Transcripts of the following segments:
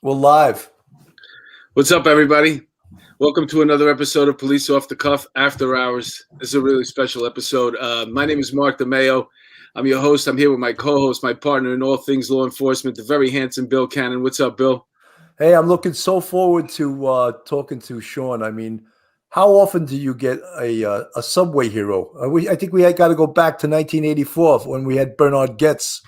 We're live. What's up, everybody? Welcome to another episode of Police Off the Cuff After Hours. This is a really special episode. My name is Mark DeMeo. I'm your host. I'm here with my co-host, my partner in all things law enforcement, the very handsome Bill Cannon. What's up, Bill? Hey, I'm looking so forward to talking to Sean. I mean, how often do you get a subway hero? I think we got to go back to 1984 when we had Bernard Goetz.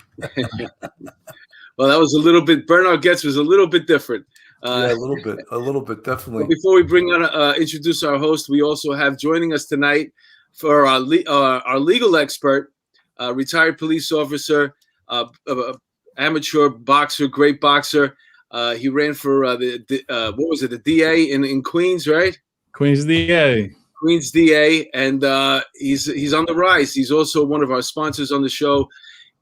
Well, that was a little bit. Bernard Goetz was a little bit different. Yeah, a little bit, definitely. Before we bring on, introduce our host, we also have joining us tonight for our legal expert, retired police officer, amateur boxer, great boxer. He ran for the DA in Queens, right? Queens DA. Queens DA, and he's on the rise. He's also one of our sponsors on the show.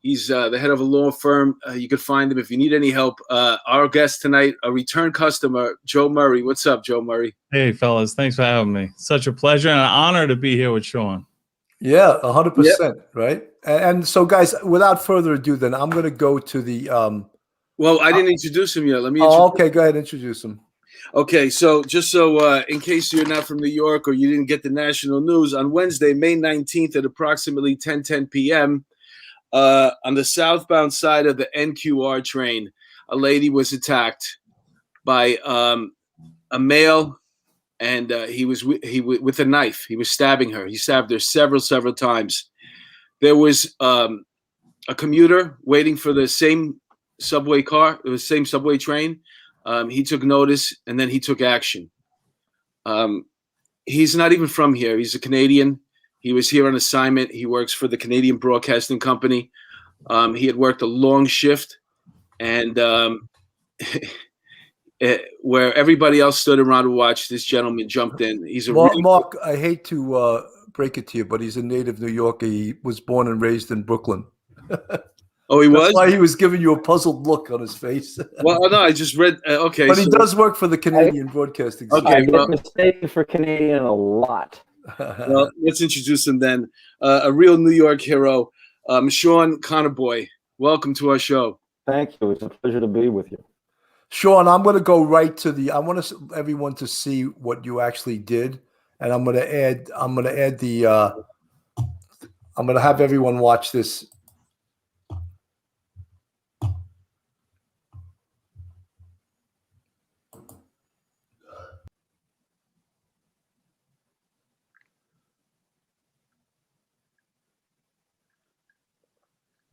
He's the head of a law firm. You can find him if you need any help. Our guest tonight, a return customer, Joe Murray. What's up, Joe Murray? Hey, fellas. Thanks for having me. Such a pleasure and an honor to be here with Sean. Yeah, 100%, right? And so, guys, without further ado, then I'm going to go to the Well, I didn't introduce him yet. Let me okay, go ahead, introduce him. Okay, so just so in case you're not from New York or you didn't get the national news, on Wednesday, May 19th at approximately 10:10 p.m., on the southbound side of the NQR train, a lady was attacked by a male, and he was with a knife. He was stabbing her. He stabbed her several times. There was a commuter waiting for the same subway car, the same subway train. He took notice, and then he took action. He's not even from here. He's a Canadian. He was here on assignment. He works for the Canadian Broadcasting Company. He had worked a long shift, and where everybody else stood around to watch, this gentleman jumped in. He's a Mark, I hate to break it to you, but he's a native New Yorker. He was born and raised in Brooklyn. Oh, he was? That's why he was giving you a puzzled look on his face. Well, no, I just read. Okay. But he does work for the Canadian Broadcasting Company. Okay, I get mistaken for Canadian a lot. Well, let's introduce him then. A real New York hero, Sean Conaboy. Welcome to our show. Thank you. It's a pleasure to be with you. Sean, I'm going to go right to I want everyone to see what you actually did, and I'm going to have everyone watch this.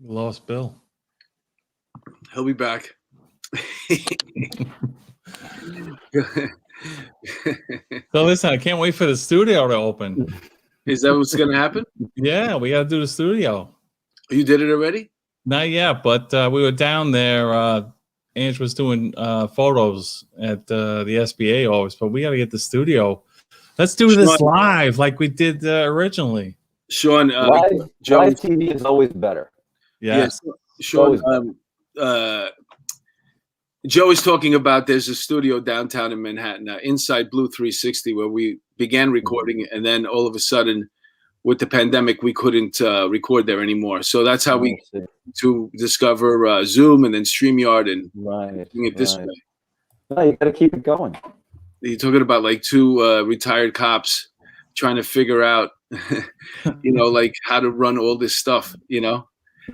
Lost Bill. He'll be back. So listen, I can't wait for the studio to open. Is that what's going to happen? Yeah, we got to do the studio. You did it already? Not yet, but we were down there. Ange was doing photos at the SBA office, but we got to get the studio. Let's do this live like we did originally. Sean, live TV is always better. Yes. Sean, Joe is talking about there's a studio downtown in Manhattan, inside Blue 360, where we began recording, and then all of a sudden, with the pandemic, we couldn't record there anymore. So that's how we to discover Zoom and then StreamYard and doing it this way. No, you got to keep it going. You're talking about like two retired cops trying to figure out, like how to run all this stuff,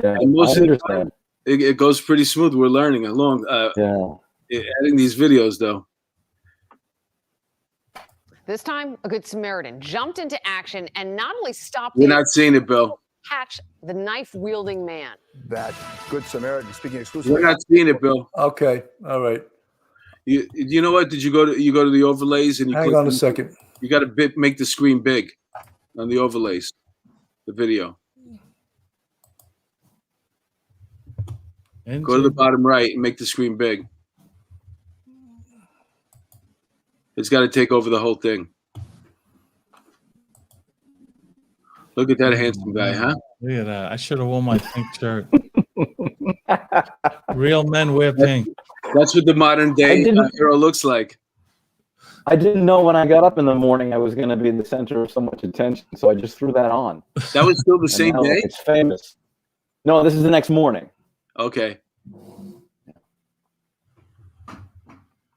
Yeah, and most I of the understand. time, it goes pretty smooth. We're learning along. Adding these videos, though. This time, a good Samaritan jumped into action and not only stopped We're not seeing it, Bill. catch the knife-wielding man. That good Samaritan, speaking exclusively. We're not seeing it, Bill. Okay, all right. You know what? Did you go to the overlays and you hang on a second? You got to make the screen big on the overlays, the video. Go to the bottom right and make the screen big. It's got to take over the whole thing. Look at that handsome guy, huh? Look at that. I should have worn my pink shirt. Real men wear pink. That's what the modern day hero looks like. I didn't know when I got up in the morning I was going to be the center of so much attention, so I just threw that on. That was still the same day? It's famous. No, this is the next morning. Okay.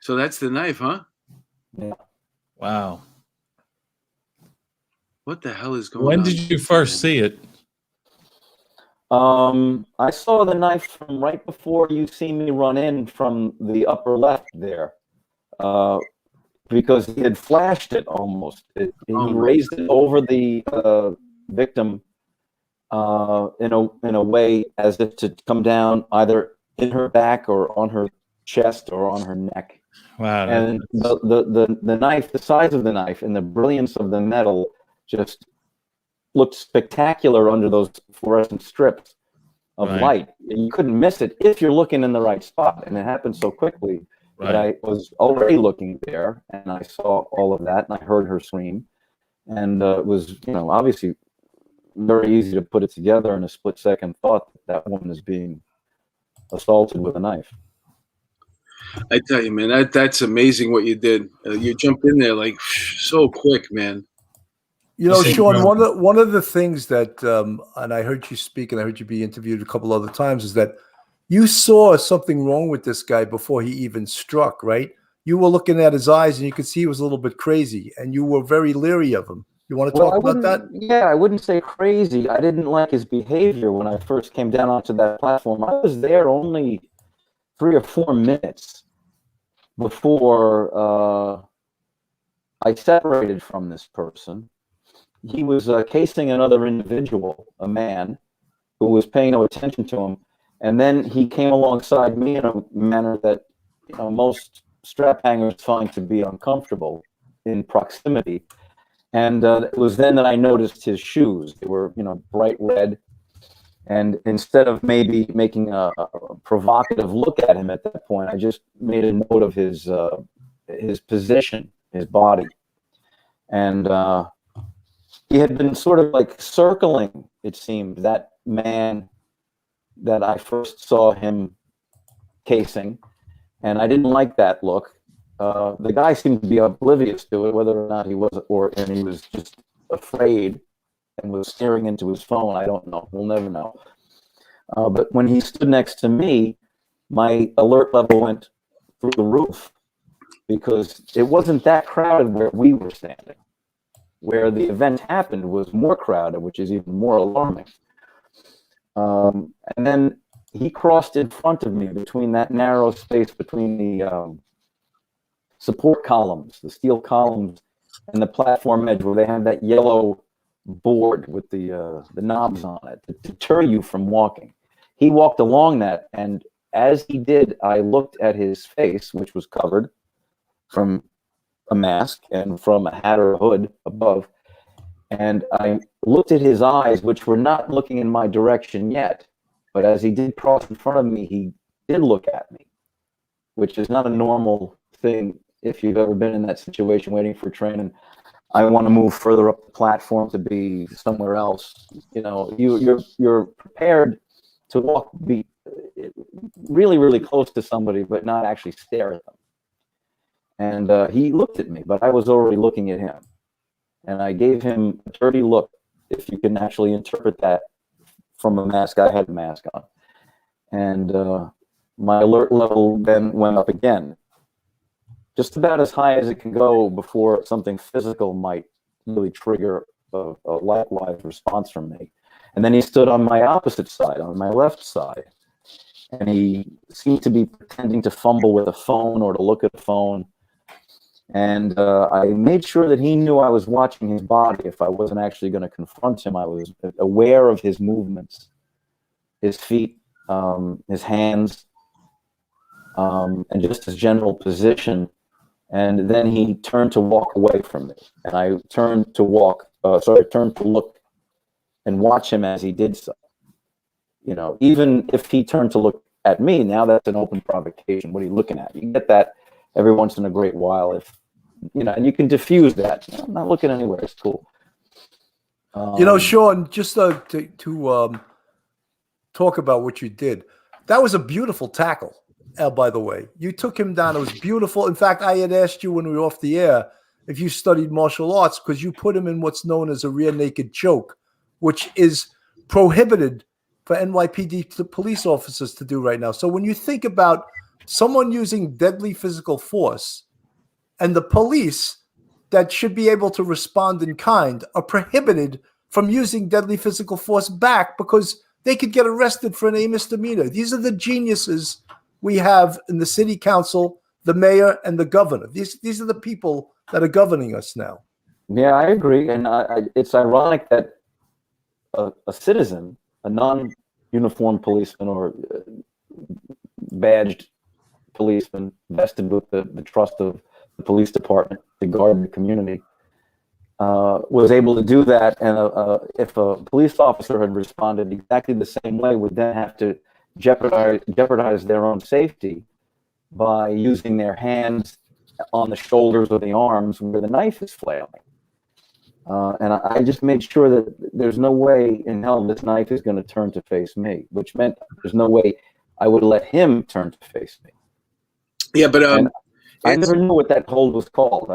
So that's the knife, huh? Yeah. Wow. What the hell is going When on? did you first see it? I saw the knife from right before you see me run in from the upper left there, because he had flashed it almost. He raised it over the victim in a way as if to come down either in her back or on her chest or on her neck. Wow. And the knife, the size of the knife and the brilliance of the metal just looked spectacular under those fluorescent strips of light. You couldn't miss it if you're looking in the right spot. And it happened so quickly that I was already looking there, and I saw all of that, and I heard her scream. And it was, obviously very easy to put it together in a split-second thought that woman is being assaulted with a knife. I tell you, man, that's amazing what you did. You jumped in there like so quick, man. Sean, one of the things that, and I heard you speak and I heard you be interviewed a couple other times, is that you saw something wrong with this guy before he even struck, right? You were looking at his eyes and you could see he was a little bit crazy and you were very leery of him. You want to talk about that? Yeah, I wouldn't say crazy. I didn't like his behavior when I first came down onto that platform. I was there only 3 or 4 minutes before I separated from this person. He was casing another individual, a man, who was paying no attention to him. And then he came alongside me in a manner that most strap hangers find to be uncomfortable in proximity. And it was then that I noticed his shoes. They were, bright red. And instead of maybe making a provocative look at him at that point, I just made a note of his position, his body. And he had been sort of like circling, it seemed, that man that I first saw him casing. And I didn't like that look. The guy seemed to be oblivious to it, whether or not he was, and he was just afraid and was staring into his phone. I don't know. We'll never know. But when he stood next to me, my alert level went through the roof because it wasn't that crowded where we were standing. Where the event happened was more crowded, which is even more alarming. And then he crossed in front of me between that narrow space between the support columns, the steel columns, and the platform edge where they have that yellow board with the knobs on it to deter you from walking. He walked along that, and as he did, I looked at his face, which was covered from a mask and from a hat or a hood above, and I looked at his eyes, which were not looking in my direction yet, but as he did cross in front of me, he did look at me, which is not a normal thing if you've ever been in that situation waiting for training. I want to move further up the platform to be somewhere else. You're prepared to walk, be really, really close to somebody, but not actually stare at them. And he looked at me, but I was already looking at him. And I gave him a dirty look, if you can actually interpret that from a mask. I had a mask on. And my alert level then went up again, just about as high as it can go before something physical might really trigger a likewise response from me. And then he stood on my opposite side, on my left side. And he seemed to be pretending to fumble with a phone or to look at a phone. And I made sure that he knew I was watching his body. If I wasn't actually going to confront him, I was aware of his movements, his feet, his hands, and just his general position. And then he turned to walk away from me. And I turned to look and watch him as he did so. Even if he turned to look at me, now that's an open provocation. What are you looking at? You get that every once in a great while, and you can diffuse that. I'm not looking anywhere. It's cool. Sean, just to talk about what you did, that was a beautiful tackle. By the way, you took him down. It was beautiful. In fact, I had asked you when we were off the air if you studied martial arts, because you put him in what's known as a rear naked choke, which is prohibited for NYPD police officers to do right now. So when you think about someone using deadly physical force and the police that should be able to respond in kind are prohibited from using deadly physical force back because they could get arrested for a misdemeanor. These are the geniuses we have in the city council, the mayor, and the governor. These are the people that are governing us now. Yeah, I agree. And it's ironic that a citizen, a non-uniformed policeman or badged policeman vested with the trust of the police department to guard the community, was able to do that. And if a police officer had responded exactly the same way, would then have to jeopardize their own safety by using their hands on the shoulders or the arms where the knife is flailing. And I just made sure that there's no way in hell this knife is going to turn to face me, which meant there's no way I would let him turn to face me. Yeah, but I never knew what that hold was called.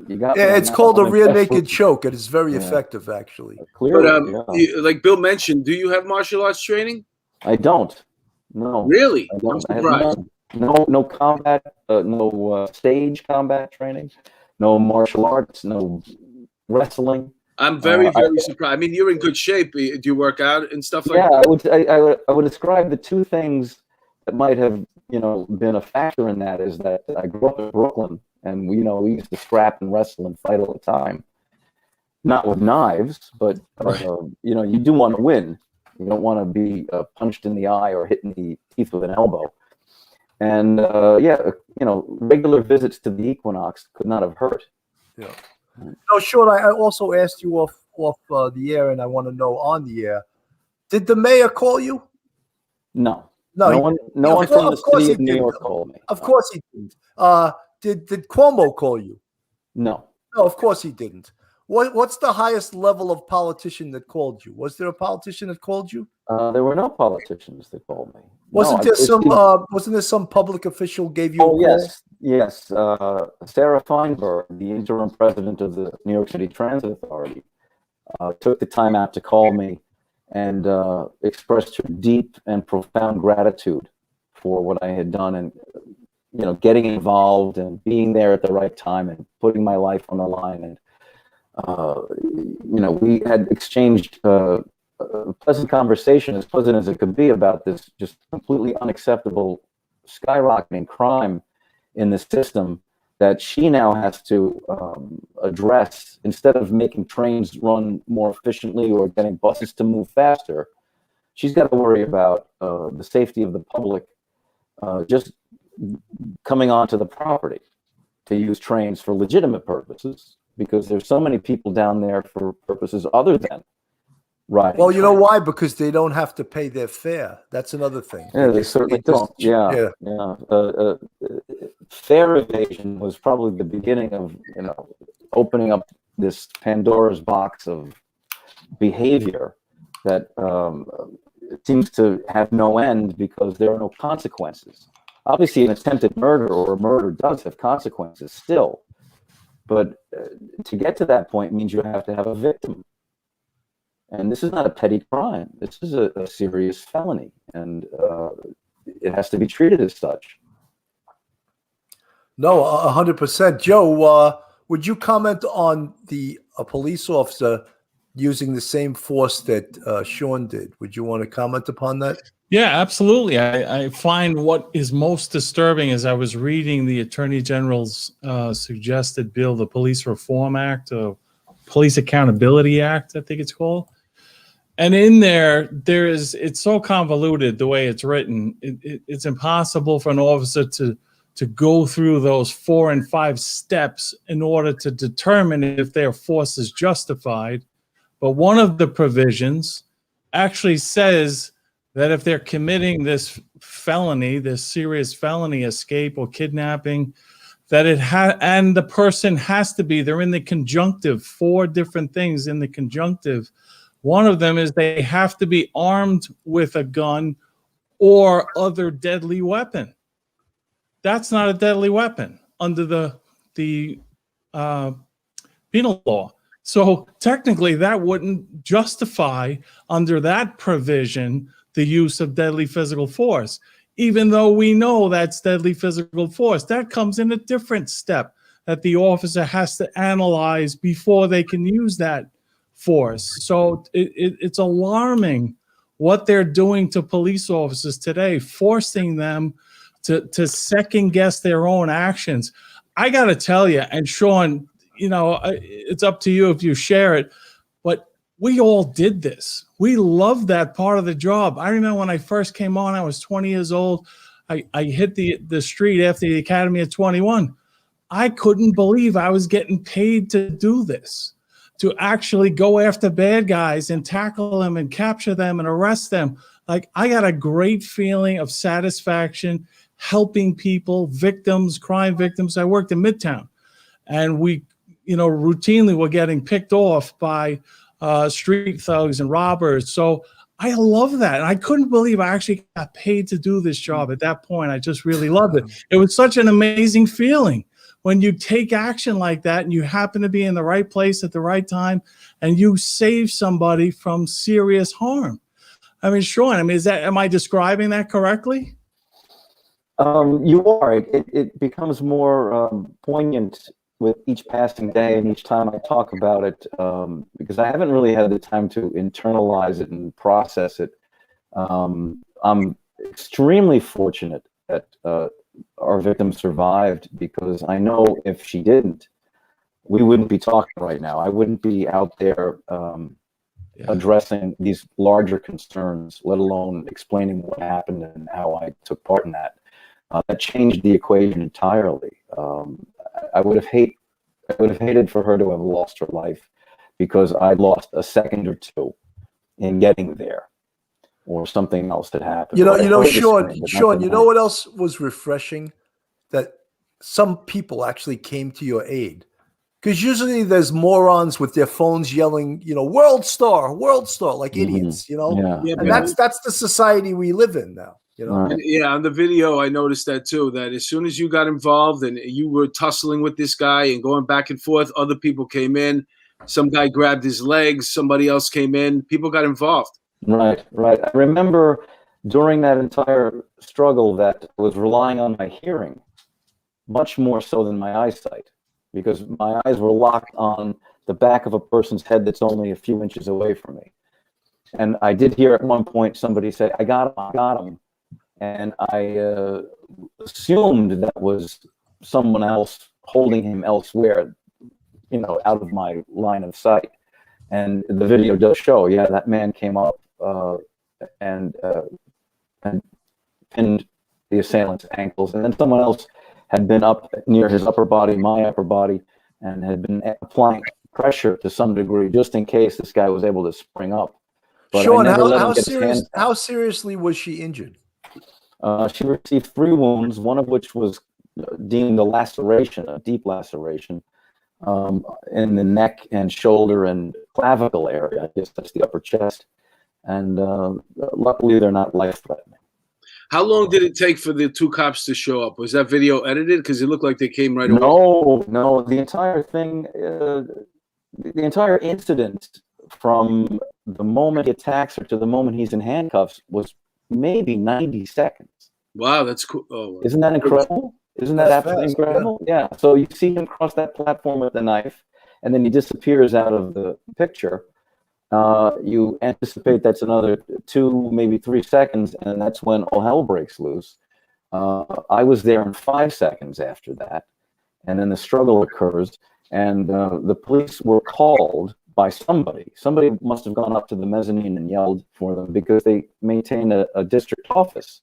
You got it's called a rear naked choke. It is very effective, actually. Clearly, like Bill mentioned, do you have martial arts training? I don't. No. Really? I don't. I'm surprised. No combat, no stage combat training, no martial arts, no wrestling. I'm very surprised. I mean, you're in good shape. Do you work out and stuff like that? Yeah, I would describe the two things that might have, been a factor in that is that I grew up in Brooklyn, and we used to scrap and wrestle and fight all the time. Not with knives, but you do want to win. You don't want to be punched in the eye or hit in the teeth with an elbow. And regular visits to the Equinox could not have hurt. Yeah. No, Sean, I also asked you off the air, and I want to know on the air. Did the mayor call you? No. No one from the city of New York called me. Of course he didn't. Did Cuomo call you? No. No, of course he didn't. What's the highest level of politician that called you? Was there a politician that called you? There were no politicians that called me. Wasn't there some public official gave you a call? Yes. Sarah Feinberg, the interim president of the New York City Transit Authority, took the time out to call me and expressed her deep and profound gratitude for what I had done and getting involved and being there at the right time and putting my life on the line. And we had exchanged a pleasant conversation, as pleasant as it could be, about this just completely unacceptable skyrocketing crime in the system that she now has to address. Instead of making trains run more efficiently or getting buses to move faster, she's got to worry about the safety of the public just coming onto the property to use trains for legitimate purposes, because there's so many people down there for purposes other than riding. Well, you know why? Because they don't have to pay their fare. That's another thing. Yeah, they certainly don't. Yeah. Fare evasion was probably the beginning of opening up this Pandora's box of behavior that seems to have no end because there are no consequences. Obviously, an attempted murder or a murder does have consequences still, but to get to that point means you have to have a victim. And this is not a petty crime. This is a serious felony, and it has to be treated as such. No, 100%. Joe, would you comment on a police officer using the same force that Sean did? Would you want to comment upon that? Yeah, absolutely. I find what is most disturbing as I was reading the Attorney General's suggested bill, the Police Reform Act, Police Accountability Act, I think it's called. And in it's so convoluted the way it's written. It's impossible for an officer to go through those 4 and 5 steps in order to determine if their force is justified. But one of the provisions actually says that if they're committing this felony, this serious felony, escape or kidnapping, that and the person has to be, they're in the conjunctive, 4 different things in the conjunctive. One of them is they have to be armed with a gun or other deadly weapon. That's not a deadly weapon under the penal law. So technically that wouldn't justify under that provision the use of deadly physical force. even though we know that's deadly physical force. That comes in a different step that the officer has to analyze before they can use that force. So it's alarming what they're doing to police officers today, forcing them to second guess their own actions. I got to tell you, and Sean, it's up to you if you share it, but we all did this. We loved that part of the job. I remember when I first came on, I was 20 years old. I hit the street after the academy at 21. I couldn't believe I was getting paid to do this, to actually go after bad guys and tackle them and capture them and arrest them. Like, I got a great feeling of satisfaction helping people, victims, crime victims. I worked in Midtown, and we, routinely were getting picked off by street thugs and robbers. So I love that. And I couldn't believe I actually got paid to do this job at that point. I just really loved it. It was such an amazing feeling when you take action like that and you happen to be in the right place at the right time and you save somebody from serious harm. I mean, Sean, am I describing that correctly? You are. It becomes more poignant with each passing day and each time I talk about it, because I haven't really had the time to internalize it and process it. I'm extremely fortunate that our victim survived, because I know if she didn't, we wouldn't be talking right now. I wouldn't be out there addressing these larger concerns, let alone explaining what happened and how I took part in that. That changed the equation entirely. I would have hated for her to have lost her life because I lost a second or two in getting there, or something else had happened. Sean, you know what else was refreshing? That some people actually came to your aid. Because usually there's morons with their phones yelling, world star, like idiots, Yeah. And that's the society we live in now. Right. Yeah, on the video, I noticed that too, that as soon as you got involved and you were tussling with this guy and going back and forth, other people came in. Some guy grabbed his legs, somebody else came in, people got involved. Right. I remember during that entire struggle that I was relying on my hearing, much more so than my eyesight, because my eyes were locked on the back of a person's head that's only a few inches away from me. And I did hear at one point somebody say, I got him. And I assumed that was someone else holding him elsewhere, out of my line of sight. And the video does show, that man came up and pinned the assailant's ankles. And then someone else had been up near his upper body, my upper body, and had been applying pressure to some degree, just in case this guy was able to spring up. But Sean, how seriously was she injured? She received 3 wounds, one of which was deemed a laceration, a deep laceration, in the neck and shoulder and clavicle area. I guess that's the upper chest. And luckily, they're not life-threatening. How long did it take for the 2 cops to show up? Was that video edited? Because it looked like they came right away. No. The entire thing, the entire incident, from the moment he attacks her to the moment he's in handcuffs, was maybe 90 seconds. Wow, that's cool. Oh, isn't that incredible? Isn't that absolutely incredible? Yeah. So you see him cross that platform with the knife, and then he disappears out of the picture. You anticipate that's another 2, maybe 3 seconds, and that's when all hell breaks loose. I was there in 5 seconds after that, and then the struggle occurs, and the police were called by somebody. Somebody must have gone up to the mezzanine and yelled for them, because they maintain a district office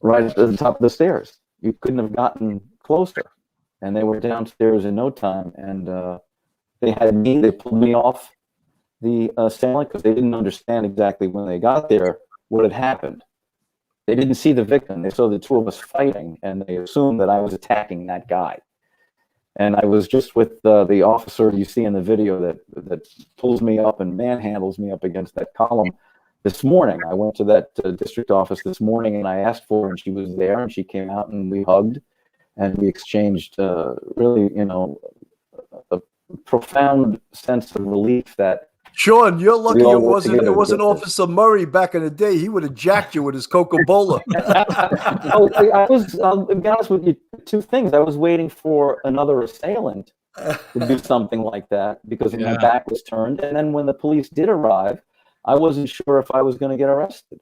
right at the top of the stairs. You couldn't have gotten closer. And they were downstairs in no time. And they pulled me off the assailant, because they didn't understand exactly when they got there what had happened. They didn't see the victim. They saw the 2 of us fighting, and they assumed that I was attacking that guy. And I was just with the officer you see in the video that pulls me up and manhandles me up against that column this morning. I went to that district office this morning, and I asked for her, and she was there, and she came out, and we hugged, and we exchanged really, a profound sense of relief that Sean, you're lucky all it work wasn't together to get this. Officer Murray back in the day. He would have jacked you with his Coca-Cola. I was, I'll be honest with you, two things. I was waiting for another assailant to do something like that because my back was turned. And then when the police did arrive, I wasn't sure if I was going to get arrested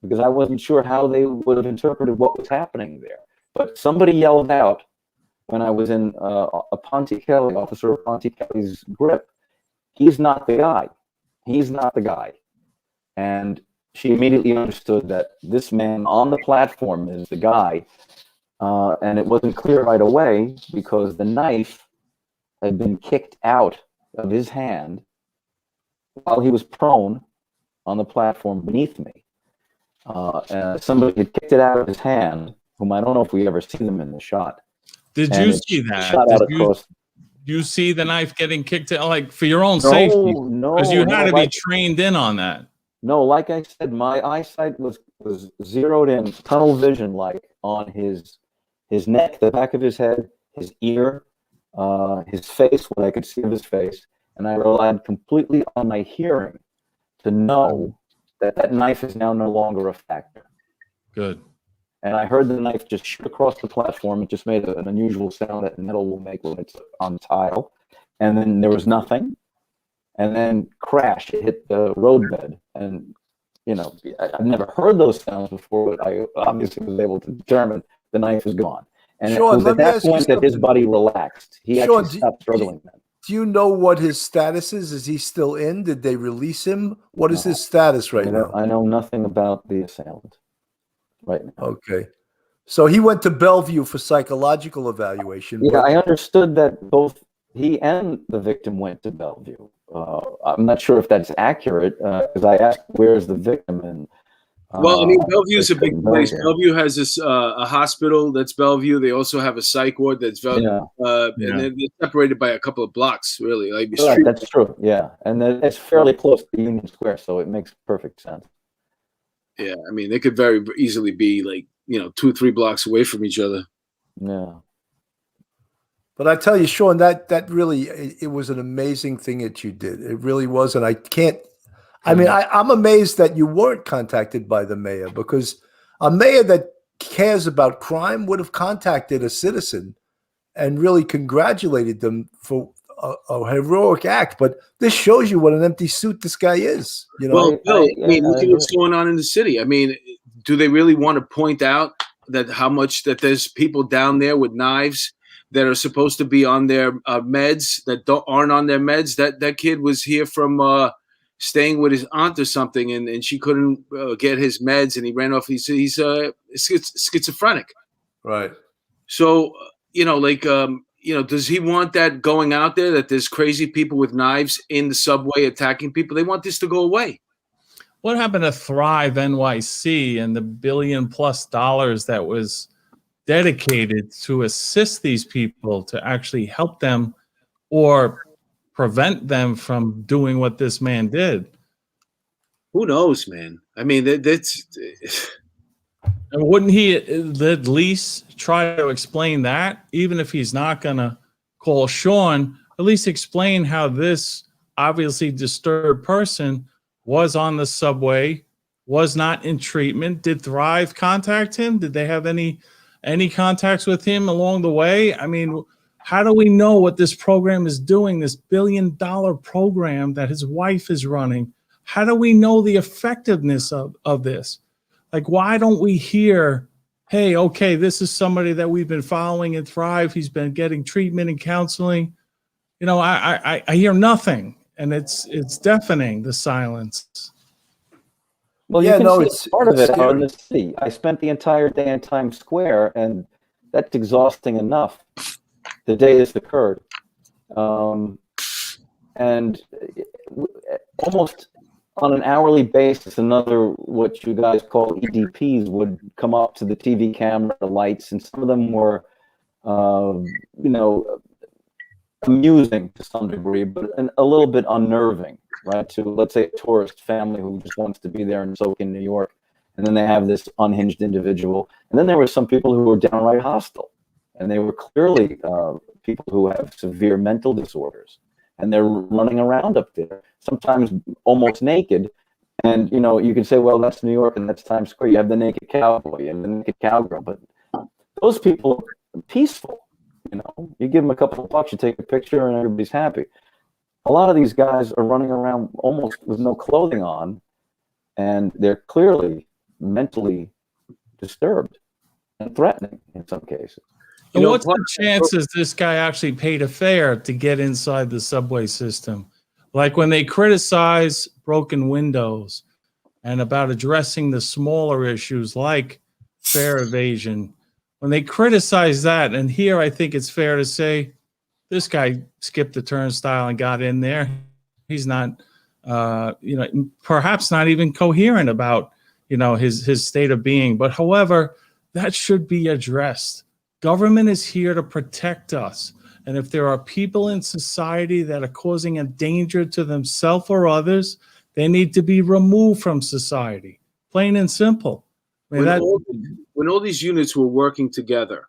because I wasn't sure how they would have interpreted what was happening there. But somebody yelled out when I was in Officer Ponte Kelly's grip, he's not the guy. He's not the guy. And she immediately understood that this man on the platform is the guy. And it wasn't clear right away because the knife had been kicked out of his hand while he was prone on the platform beneath me. And somebody had kicked it out of his hand, whom I don't know if we ever see them in the shot. Did you see that? Did you see the knife getting kicked out, like for your own safety? No, because you had to be trained in on that. No, like I said, my eyesight was zeroed in, tunnel vision, like on his neck, the back of his head, his ear, his face, what I could see of his face, and I relied completely on my hearing to know that that knife is now no longer a factor. Good. And I heard the knife just shoot across the platform. It just made an unusual sound that metal will make when it's on tile. And then there was nothing. And then crash, it hit the roadbed. And, you know, I've never heard those sounds before, but I obviously was able to determine the knife is gone. And Sean, it was at that point that his body relaxed. He actually stopped struggling then. Do you know what his status is? Is he still in? Did they release him? What is his status right now? I know nothing about the assailant right now. Okay. So he went to Bellevue for psychological evaluation. Yeah, I understood that both he and the victim went to Bellevue. I'm not sure if that's accurate because I asked, where's the victim? And well, I mean, Bellevue's a big place. Bellevue has this a hospital that's Bellevue. They also have a psych ward that's Bellevue. And they're separated by a couple of blocks, really. Like right, that's true. Yeah, and it's fairly close to Union Square, so it makes perfect sense. Yeah, I mean, they could very easily be like 2-3 blocks away from each other. Yeah. But I tell you, Sean, that really it was an amazing thing that you did. It really was, and I can't. I mean, I'm amazed that you weren't contacted by the mayor because a mayor that cares about crime would have contacted a citizen and really congratulated them for a heroic act. But this shows you what an empty suit this guy is. You know, well, Bill, I mean, look at what's going on in the city. I mean, do they really want to point out that how much that there's people down there with knives that are supposed to be on their meds that aren't on their meds? That kid was here from staying with his aunt or something, and she couldn't get his meds, and he ran off. He's schizophrenic, right? So does he want that going out there? That there's crazy people with knives in the subway attacking people? They want this to go away. What happened to Thrive NYC and the $1 billion+ that was dedicated to assist these people to actually help them or prevent them from doing what this man did? Who knows, man? I mean, that's. And wouldn't he at least try to explain that, even if he's not going to call Sean, at least explain how this obviously disturbed person was on the subway, was not in treatment? Did Thrive contact him? Did they have any contacts with him along the way? I mean, how do we know what this program is doing, this $1 billion program that his wife is running? How do we know the effectiveness of this? Like, why don't we hear, hey, okay, this is somebody that we've been following in Thrive. He's been getting treatment and counseling. You know, I hear nothing, and it's deafening, the silence. Well, yeah, it's part of it out in the city. I spent the entire day in Times Square, and that's exhausting enough the day this occurred. And almost on an hourly basis, another what you guys call EDPs would come up to the TV camera, the lights, and some of them were, amusing to some degree, but a little bit unnerving, right? To, let's say, a tourist family who just wants to be there and soak in New York, and then they have this unhinged individual. And then there were some people who were downright hostile, and they were clearly people who have severe mental disorders, and they're running around up there. sometimes almost naked. And, you know, you can say, well, that's New York and that's Times Square. You have the naked cowboy and the naked cowgirl. But those people are peaceful. You know, you give them a couple of bucks, you take a picture, and everybody's happy. A lot of these guys are running around almost with no clothing on, and they're clearly mentally disturbed and threatening in some cases. And what's the chances this guy actually paid a fare to get inside the subway system? Like when they criticize broken windows and about addressing the smaller issues like fare evasion, when they criticize that, and here I think it's fair to say this guy skipped the turnstile and got in there. He's not, perhaps not even coherent about, his state of being. But however, that should be addressed. Government is here to protect us. And if there are people in society that are causing a danger to themselves or others, they need to be removed from society. Plain and simple. When all these units were working together,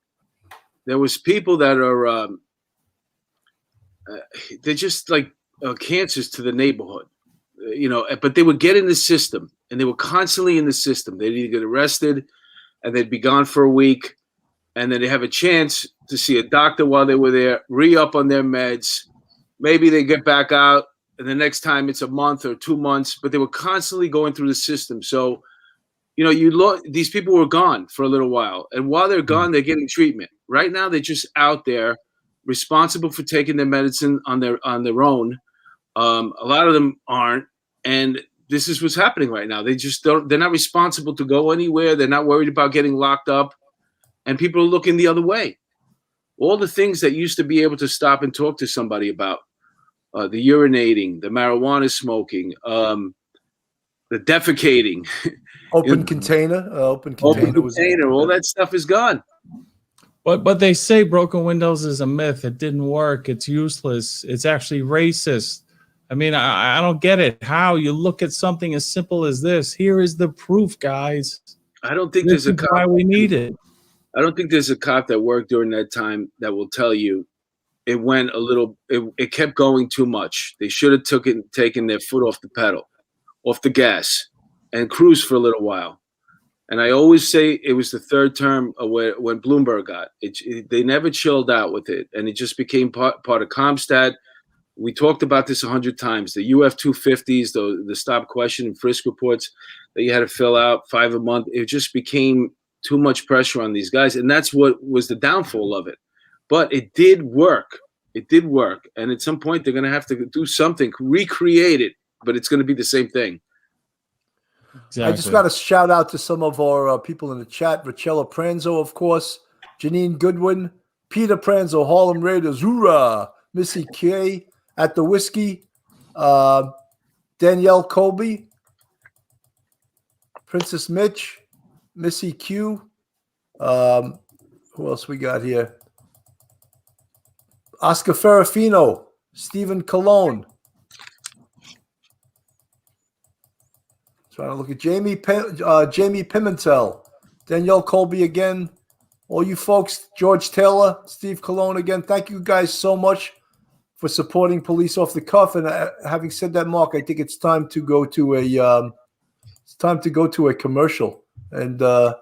there was people that are they're just like cancers to the neighborhood, but they would get in the system, and they were constantly in the system. They'd either get arrested and they'd be gone for a week, and then they have a chance to see a doctor while they were there, re-up on their meds. Maybe they get back out, and the next time it's a month or 2 months, but they were constantly going through the system. So, these people were gone for a little while, and while they're gone, they're getting treatment. Right now, they're just out there, responsible for taking their medicine on their own. A lot of them aren't, and this is what's happening right now. They just don't. They're not responsible to go anywhere. They're not worried about getting locked up, and people are looking the other way. All the things that used to be able to stop and talk to somebody about, the urinating, the marijuana smoking, the defecating. Open container, all that stuff is gone. But they say broken windows is a myth. It didn't work. It's useless. It's actually racist. I mean, I don't get it. How you look at something as simple as this. Here is the proof, guys. I don't think this there's a is why we need it. I don't think there's a cop that worked during that time that will tell you it went a little. It kept going too much. They should have taken their foot off the pedal, off the gas, and cruised for a little while. And I always say it was the third term when Bloomberg got it. They never chilled out with it, and it just became part of Comstat. We talked about this 100 times. The UF 250s, the stop, question, and frisk reports that you had to fill out 5 a month. It just became too much pressure on these guys, and that's what was the downfall of it. But it did work. It did work, and at some point they're going to have to do something, recreate it, but it's going to be the same thing. Exactly. I just got to shout out to some of our people in the chat. Richella Pranzo, of course, Janine Goodwin, Peter Pranzo, Harlem Raiders, hoorah, Missy K at the Whiskey, Danielle Colby, Princess Mitch, Missy Q. Who else we got here? Oscar Ferrafino, Stephen Colon. Trying to look at Jamie Pimentel, Danielle Colby again. All you folks, George Taylor, Steve Colon again. Thank you guys so much for supporting Police Off the Cuff. And having said that, Mark, I think it's time to go to a commercial. And I'll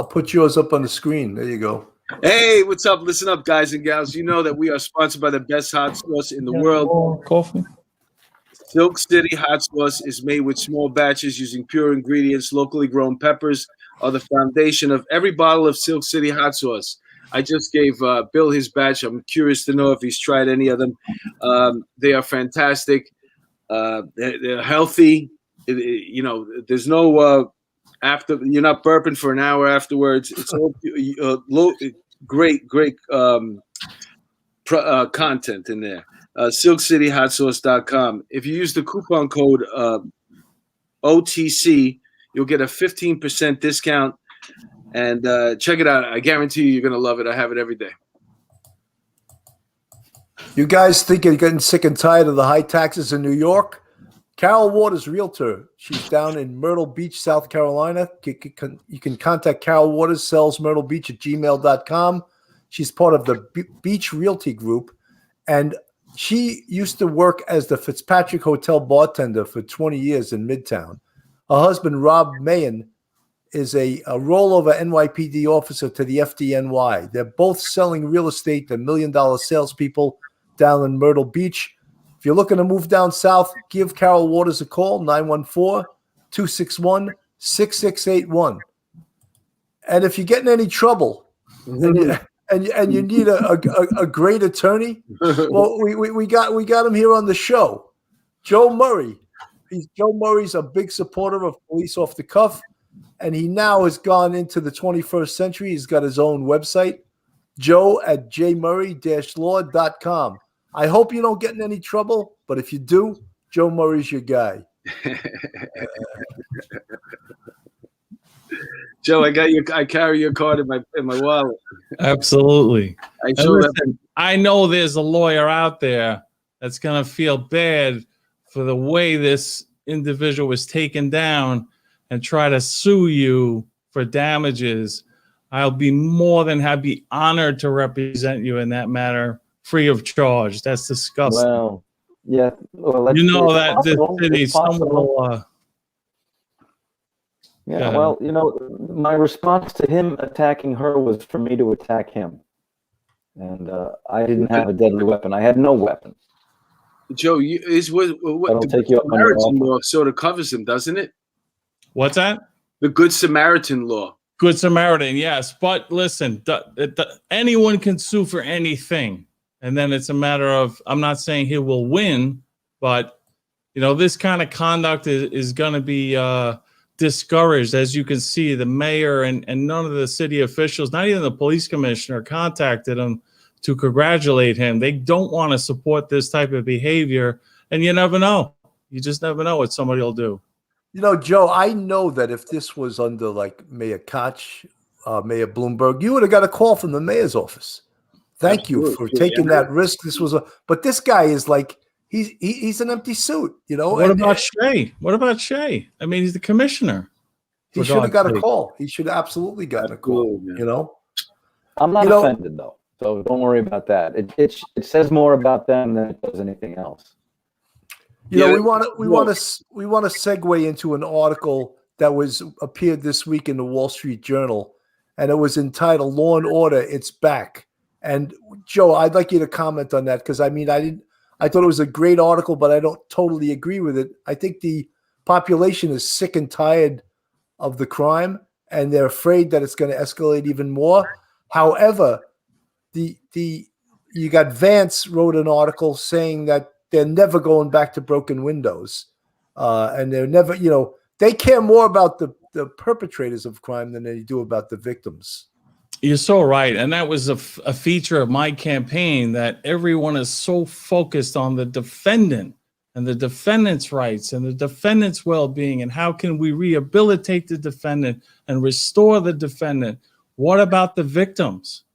put yours up on the screen. There you go. Hey, what's up? Listen up, guys and gals. You know that we are sponsored by the best hot sauce in the world. Coffee. Silk City hot sauce is made with small batches using pure ingredients. Locally grown peppers are the foundation of every bottle of Silk City hot sauce. I just gave Bill his batch. I'm curious to know if he's tried any of them. They are fantastic. They're healthy. There's no after. You're not burping for an hour afterwards. It's all great content in there. SilkCityHotSauce.com. If you use the coupon code OTC, you'll get a 15% discount. And check it out. I guarantee you're going to love it. I have it every day. You guys think you're getting sick and tired of the high taxes in New York? Carol Waters, Realtor. She's down in Myrtle Beach, South Carolina. You can contact Carol Waters, sellsmyrtlebeach@gmail.com. She's part of the Beach Realty Group. And She used to work as the Fitzpatrick Hotel bartender for 20 years in Midtown. Her husband, Rob Mahan, is a rollover NYPD officer to the FDNY. They're both selling real estate. They're $1 million salespeople down in Myrtle Beach. If you're looking to move down south, give Carol Waters a call, 914-261-6681. And if you get in any trouble and you need a great attorney, well, we got him here on the show. Joe Murray. Joe Murray's a big supporter of Police Off the Cuff, and he now has gone into the 21st century. He's got his own website, joe@jmurray-law.com. I hope you don't get in any trouble, but if you do, Joe Murray's your guy. Joe, I carry your card in my wallet. Absolutely. Listen, I know there's a lawyer out there that's going to feel bad for the way this individual was taken down and try to sue you for damages. I'll be more than happy, honored to represent you in that matter, free of charge. That's disgusting. Well, yeah. Well, you know that this city, it's someone possible. will, Yeah, well, you know, my response to him attacking her was for me to attack him. And I didn't have a deadly weapon. I had no weapon. Joe, what the Good Samaritan law sort of covers him, doesn't it? What's that? The Good Samaritan law. Good Samaritan, yes. But listen, anyone can sue for anything. And then it's a matter of, I'm not saying he will win, but, you know, this kind of conduct is going to be discouraged. As you can see, the mayor and none of the city officials, not even the police commissioner, contacted him to congratulate him. They don't want to support this type of behavior. And you never know. You just never know what somebody will do. You know, Joe, I know that if this was under like Mayor Koch, Mayor Bloomberg, you would have got a call from the mayor's office. Thank you for taking that risk. But this guy is like, he's an empty suit, you know. What about Shea? What about Shea? I mean, he's the commissioner. He should have got a call. He should have absolutely gotten a call, you know. I'm not offended though, so don't worry about that. It says more about them than it does anything else. You know, we want to segue into an article that appeared this week in the Wall Street Journal, and it was entitled "Law and Order, It's Back." And Joe, I'd like you to comment on that because I thought it was a great article, but I don't totally agree with it. I think the population is sick and tired of the crime, and they're afraid that it's going to escalate even more. However, you got Vance wrote an article saying that they're never going back to broken windows, and they're never, you know, they care more about the perpetrators of crime than they do about the victims. You're so right. And that was a feature of my campaign, that everyone is so focused on the defendant and the defendant's rights and the defendant's well-being and how can we rehabilitate the defendant and restore the defendant. What about the victims?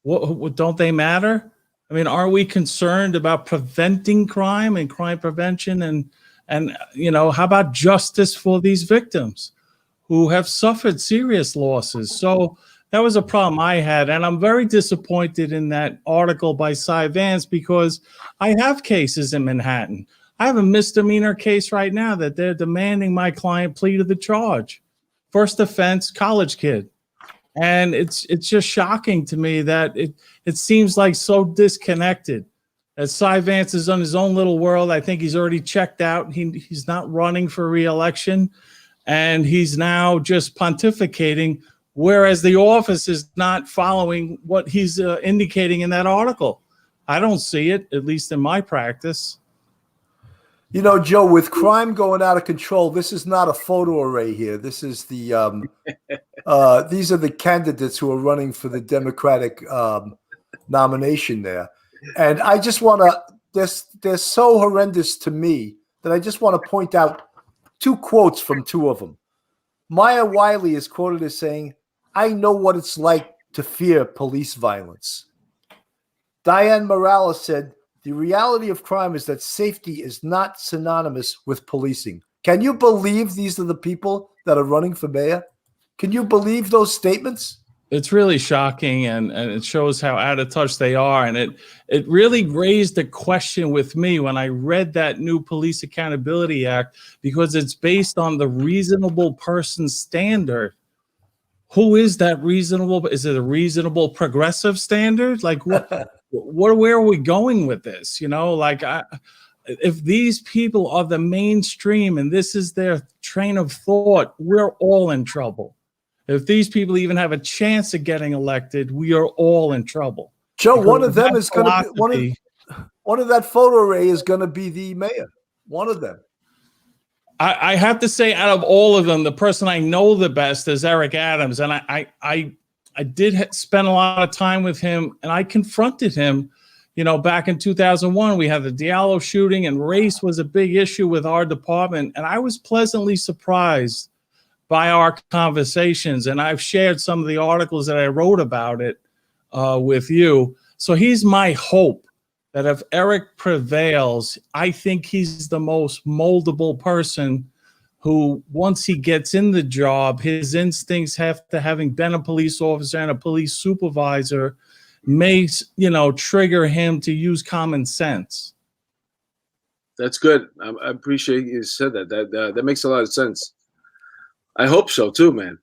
What don't they matter? I mean, are we concerned about preventing crime and crime prevention? And you know, how about justice for these victims who have suffered serious losses? So that was a problem I had. And I'm very disappointed in that article by Cy Vance because I have cases in Manhattan. I have a misdemeanor case right now that they're demanding my client plead to the charge. First offense, college kid. And it's just shocking to me that it seems like so disconnected. As Cy Vance is on his own little world, I think he's already checked out. He's not running for re-election, and he's now just pontificating, whereas the office is not following what he's indicating in that article. I don't see it, at least in my practice. You know, Joe, with crime going out of control, this is not a photo array here. This is these are the candidates who are running for the Democratic nomination there. And I just want to, they're so horrendous to me that I just want to point out two quotes from two of them. Maya Wiley is quoted as saying, "I know what it's like to fear police violence." Diane Morales said, "The reality of crime is that safety is not synonymous with policing." Can you believe these are the people that are running for mayor? Can you believe those statements? It's really shocking, and it shows how out of touch they are. And it really raised a question with me when I read that new Police Accountability Act, because it's based on the reasonable person standard. Who is that reasonable? Is it a reasonable progressive standard? Like where are we going with this? You know, like if these people are the mainstream and this is their train of thought, we're all in trouble. If these people even have a chance of getting elected, we are all in trouble. Joe, Because one of them that is going to be one of that photo array is going to be the mayor. One of them. I have to say, out of all of them, the person I know the best is Eric Adams, and I did spend a lot of time with him, and I confronted him. You know, back in 2001, we had the Diallo shooting, and race was a big issue with our department, and I was pleasantly surprised by our conversations, and I've shared some of the articles that I wrote about it with you. So he's my hope that if Eric prevails, I think he's the most moldable person who, once he gets in the job, his instincts, having been a police officer and a police supervisor, may, you know, trigger him to use common sense. That's good. I appreciate you said that. That makes a lot of sense. I hope so too, man.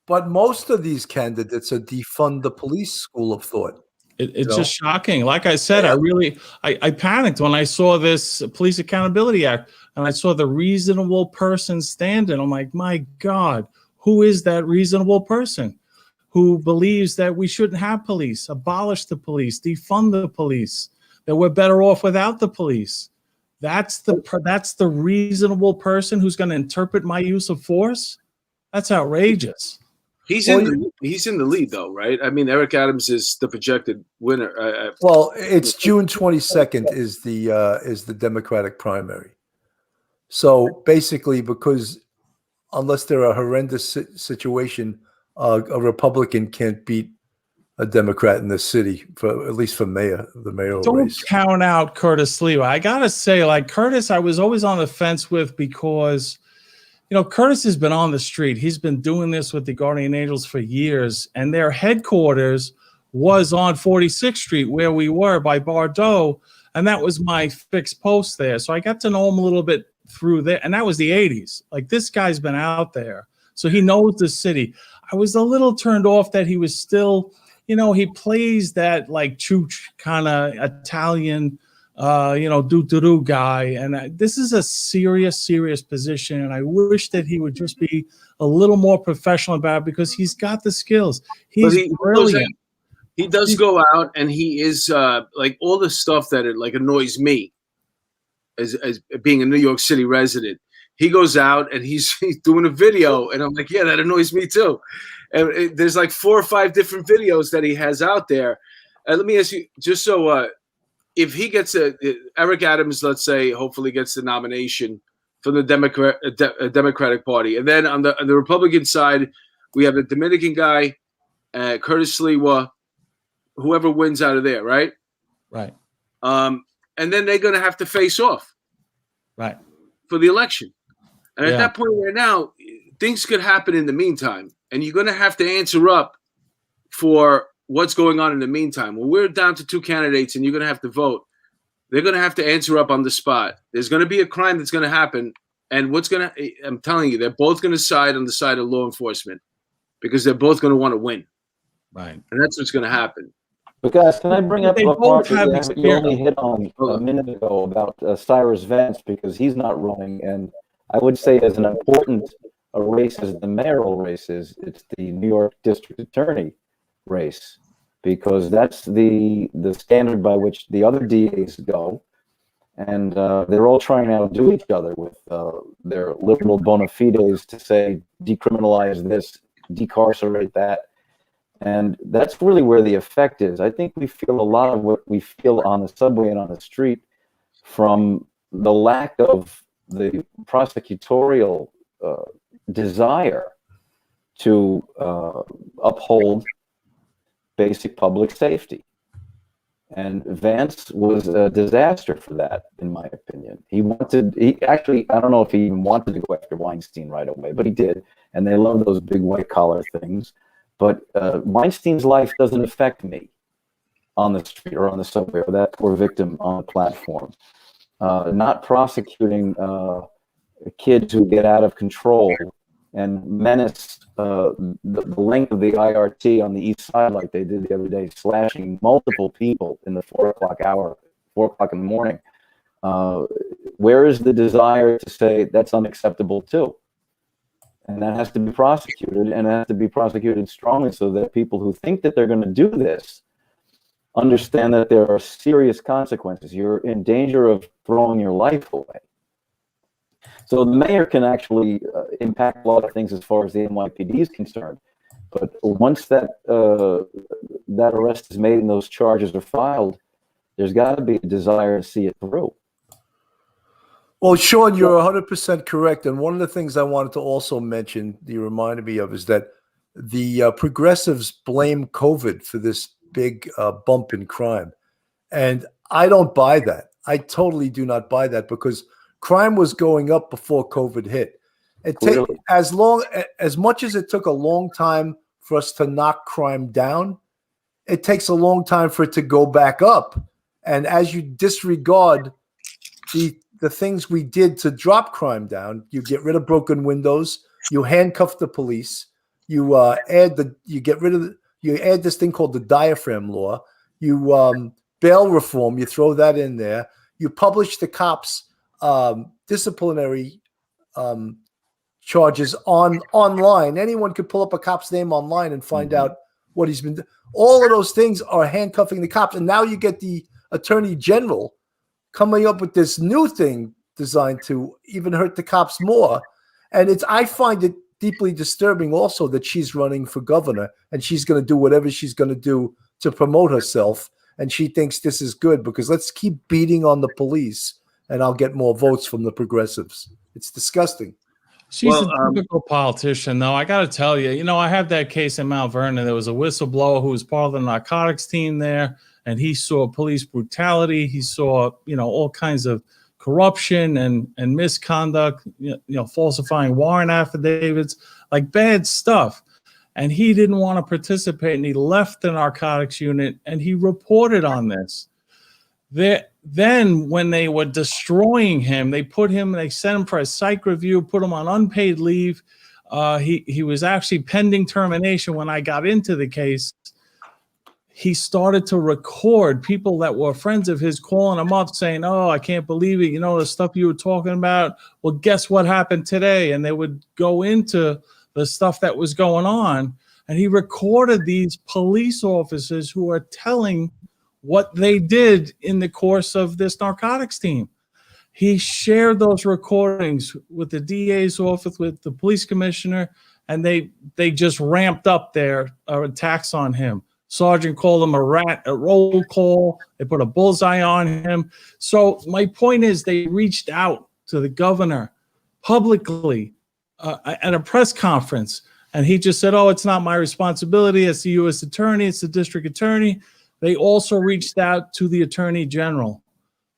But most of these candidates are defund the police school of thought. It's just shocking. Like I said, I panicked when I saw this Police Accountability Act and I saw the reasonable person standard. I'm like, my God, who is that reasonable person who believes that we shouldn't have police, abolish the police, defund the police, that we're better off without the police? That's the reasonable person who's going to interpret my use of force? That's outrageous. He's in the lead, though, right? I mean, Eric Adams is the projected winner. Well, it's June 22nd is the Democratic primary. So basically, because unless they're a horrendous situation, a Republican can't beat a Democrat in the city, for at least for mayor, the mayoral race. Don't count out Curtis Lee. I gotta say, like Curtis, I was always on the fence with, because you know, Curtis has been on the street. He's been doing this with the Guardian Angels for years, and their headquarters was on 46th Street, where we were by Bordeaux, and that was my fixed post there. So I got to know him a little bit through there, and that was the 80s. Like, this guy's been out there, so he knows the city. I was a little turned off that he was still, you know, he plays that like chooch kind of Italian, you know, do guy. And this is a serious position. And I wish that he would just be a little more professional about it, because he's got the skills. He's brilliant. He does go out, and he is like all the stuff that it like annoys me as being a New York City resident. He goes out and he's doing a video, and I'm like, yeah, that annoys me too. And there's like 4 or 5 different videos that he has out there. Let me ask you, just so if he gets Eric Adams, let's say, hopefully gets the nomination for the Democratic Party, and then on the Republican side, we have the Dominican guy, Curtis Sliwa, whoever wins out of there, right? Right. And then they're going to have to face off, right, for the election. And at that point right now, things could happen in the meantime, and you're going to have to answer up for what's going on in the meantime. When we're down to 2 candidates and you're going to have to vote, they're going to have to answer up on the spot. There's going to be a crime that's going to happen, and I'm telling you, they're both going to side on the side of law enforcement, because they're both going to want to win. Right. And that's what's going to happen. But guys, can I bring up a part that you only hit on Hold a on. minute ago about Cyrus Vance, because he's not running, and I would say as an important a race as the mayoral race is, it's the New York District Attorney race, because that's the standard by which the other DAs go, and they're all trying to outdo each other with their liberal bona fides to say decriminalize this, decarcerate that. And that's really where the effect is. I think we feel a lot of what we feel on the subway and on the street from the lack of the prosecutorial desire to uphold basic public safety. And Vance was a disaster for that, in my opinion. He actually, I don't know if he even wanted to go after Weinstein right away, but he did. And they love those big white collar things. But Weinstein's life doesn't affect me on the street or on the subway, or that poor victim on the platform. Not prosecuting kids who get out of control and menace the length of the IRT on the east side like they did the other day, slashing multiple people in the 4 o'clock hour, 4 o'clock in the morning. Where is the desire to say that's unacceptable too? And that has to be prosecuted, and it has to be prosecuted strongly so that people who think that they're going to do this understand that there are serious consequences. You're in danger of throwing your life away. So the mayor can actually impact a lot of things as far as the NYPD is concerned. But once that arrest is made and those charges are filed, there's got to be a desire to see it through. Well, Sean, you're 100% correct. And one of the things I wanted to also mention, you reminded me of, is that the progressives blame COVID for this big bump in crime. And I don't buy that. I totally do not buy that, because crime was going up before COVID hit. It takes as much as it took a long time for us to knock crime down, it takes a long time for it to go back up. And as you disregard the things we did to drop crime down, you get rid of broken windows, you handcuff the police, you add this thing called the diaphragm law, you bail reform, you throw that in there, you publish the cops' disciplinary charges online. Anyone could pull up a cop's name online and find out what he's been doing. All of those things are handcuffing the cops. And now you get the attorney general coming up with this new thing designed to even hurt the cops more. And I find it deeply disturbing also that she's running for governor, and she's going to do whatever she's going to do to promote herself. And she thinks this is good because let's keep beating on the police and I'll get more votes from the progressives. It's disgusting. She's a typical politician, though. I got to tell you, I have that case in Mount Vernon. There was a whistleblower who was part of the narcotics team there, and he saw police brutality. He saw, all kinds of corruption and misconduct, falsifying warrant affidavits, like bad stuff. And he didn't want to participate, and he left the narcotics unit, and he reported on this. Then when they were destroying him, they sent him for a psych review, put him on unpaid leave. He was actually pending termination when I got into the case. He started to record people that were friends of his calling him up saying, "Oh, I can't believe it. The stuff you were talking about. Well, guess what happened today?" And they would go into the stuff that was going on. And he recorded these police officers who are telling what they did in the course of this narcotics team. He shared those recordings with the DA's office, with the police commissioner, and they just ramped up their attacks on him. Sergeant called him a rat, a roll call. They put a bullseye on him. So my point is, they reached out to the governor publicly at a press conference, and he just said, "Oh, it's not my responsibility. It's the U.S. attorney. It's the district attorney." They also reached out to the attorney general.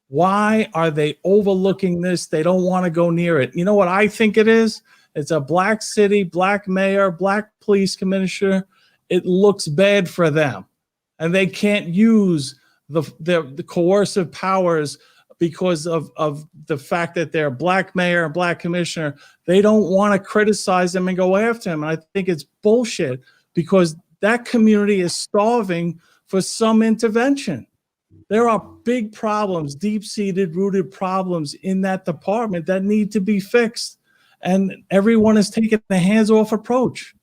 Why are they overlooking this? They don't want to go near it. You know what I think it is? It's a black city, black mayor, black police commissioner. It looks bad for them. And they can't use the coercive powers because of the fact that they're a black mayor and black commissioner. They don't want to criticize them and go after him. And I think it's bullshit, because that community is starving for some intervention. There are big problems, deep-seated, rooted problems in that department that need to be fixed. And everyone is taking the hands-off approach.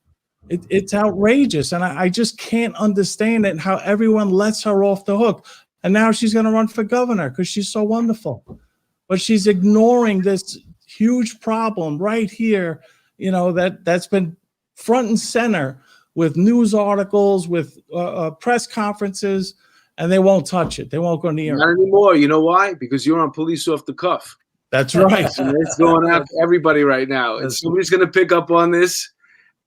It's outrageous. And I just can't understand it, and how everyone lets her off the hook. And now she's going to run for governor because she's so wonderful. But she's ignoring this huge problem right here, that's been front and center with news articles, with press conferences, and they won't touch it. They won't go near it. Not anymore. You know why? Because you're on Police Off the Cuff. That's right. And it's going out to everybody right now. And somebody's going to pick up on this.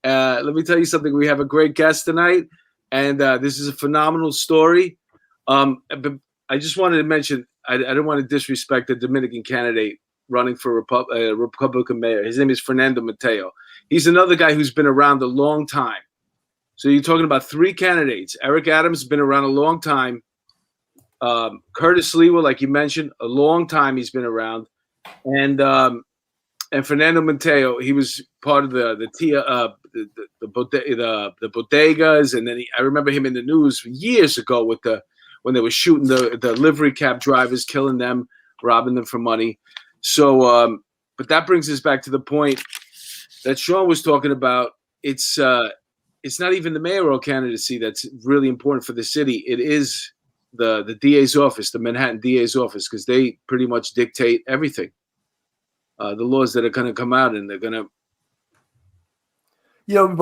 Let me tell you something. We have a great guest tonight, and this is a phenomenal story. But I just wanted to mention, I don't want to disrespect the Dominican candidate running for Republican mayor. His name is Fernando Mateo. He's another guy who's been around a long time. So you're talking about three candidates. Eric Adams has been around a long time. Curtis Lewa, like you mentioned, a long time he's been around, and Fernando Mateo, he was part of the bodegas, and then I remember him in the news years ago when they were shooting the livery cab drivers, killing them, robbing them for money. So, but that brings us back to the point that Sean was talking about. It's not even the mayoral candidacy that's really important for the city. It is the DA's office, the Manhattan DA's office, because they pretty much dictate everything. The laws that are going to come out, and they're going to.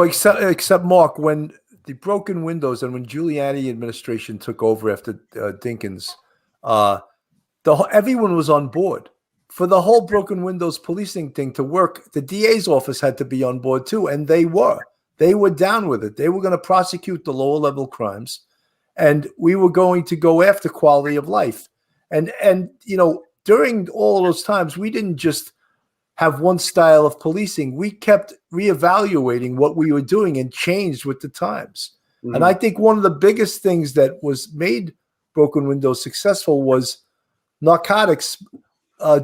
Except Mark, when the broken windows and when Giuliani administration took over after Dinkins, everyone was on board. For the whole broken windows policing thing to work, the DA's office had to be on board too, and they were. They were down with it. They were going to prosecute the lower level crimes, and we were going to go after quality of life. And during all those times, we didn't just have one style of policing. We kept reevaluating what we were doing and changed with the times. Mm-hmm. And I think one of the biggest things that was made Broken Windows successful was narcotics